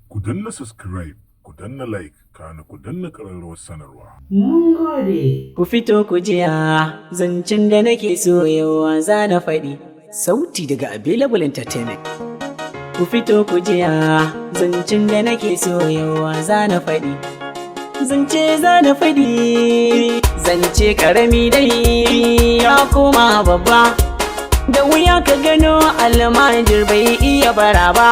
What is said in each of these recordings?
ku danna subscribe, ku danna like, kana ku danna ƙararrawar sanarwa. Mun gode. Ku fito ku jiya zancen da nake so yawa za na faɗi. Sauti daga Available Entertainment. Ku fito ku jiya zancen da nake so yawa za na faɗi. Zance za na faɗi, zance ƙarami dai ya koma babba. Da wuya ka gano almajir bai iya bara ba.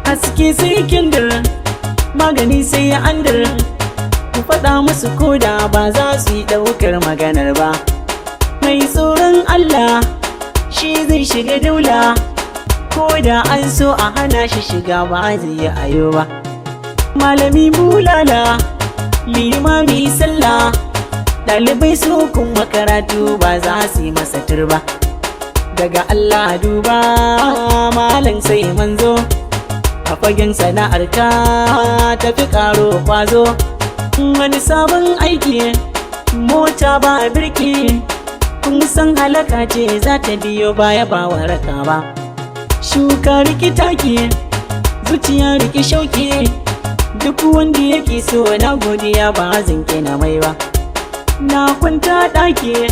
Haske sai kindir, magani sai ya andir. Ku faɗa musu koda ba za su yi ɗaukar maganar ba. Mai tsoron Allah shi zai shiga daula, koda an so a hana shi shiga ba zai yi ayo ba. Malami bulala, limami sallah, ɗalibai su kuma karatu ba za su yi masa turba. Daga Allah duba malam sai manzo, a fagen sana'ar ka tafi karo kwazo. Wani sabon aiki mota ba birki, kun san halaka ce za ta biyo baya ba waraka ba. Shuka rikita ke zuciya riki shauki, duk wanda yake so na godiya ba zan na mai ba. Na kwanta ɗaki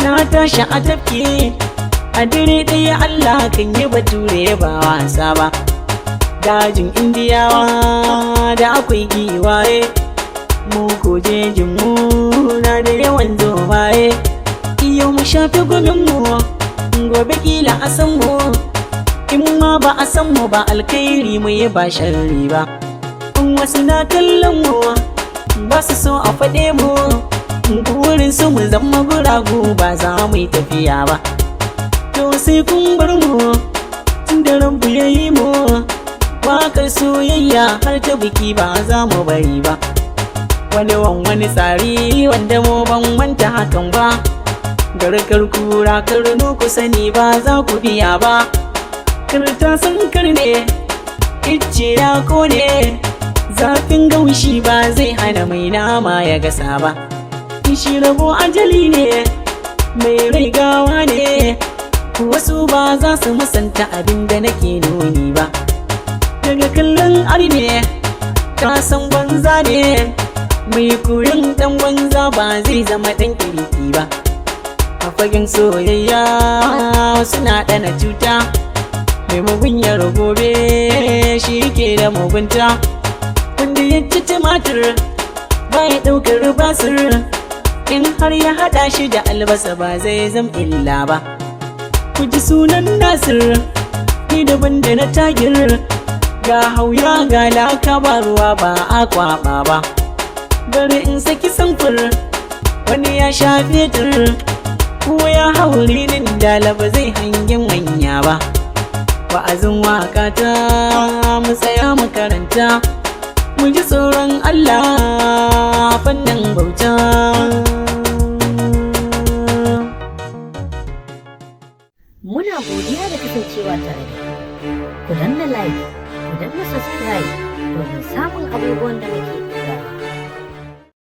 na tashi a tafki, a dare ɗaya Allah kan yi bature ba wasa ba. Dajin indiyawa da akwai giwaye, mu ko jejin mu na da yawan zomaye. Yau mu shafi gumin mu, gobe kila a san mu, in ma ba a san mu ba alkhairi mu yi ba sharri ba. In wasu na kallon mu ba su so a faɗe mu, burin su mu zama guragu ba za mu yi tafiya ba. To sai kun bar mu tun da rabu ya yi mu, wakar soyayya har ta biki ba za mu bari ba. Wani tsari wanda mu ban manta hakan ba. Garkar kura karnu ku sani ba za ku biya ba. Karta sun karne icce ya kone, zafin gaushi ba zai hana mai nama ya gasa ba. Shi rabo ajali ne, mai rai gawa ne, wasu ba za su musanta abin da nake nuni ba. Daga kallon arne ka san banza ne, mai kurin dan banza ba zai zama dan kirki ba. A fagen soyayya suna ɗana cuta, mai mugunyar gobe shi ke da mugunta. Wanda ya ci tumatir ba ya ɗaukar basir, in har ya haɗa shi da albasa ba zai zam illa ba. Ku ji sunan Nasir, ni daban da na tagir, ga hauya ga laka ba ruwa ba a kwaba ba. Bari in saki samfur wani ya sha fetur, ko ya hauri nin dala ba zai hangen manya ba. Wa'azin waka ta mu tsaya mu karanta, mu ji tsoron Allah fannin bauta. Muna godiya da kasancewa tare da ku danna like, ku danna subscribe domin samun abubuwan da muke ɗora.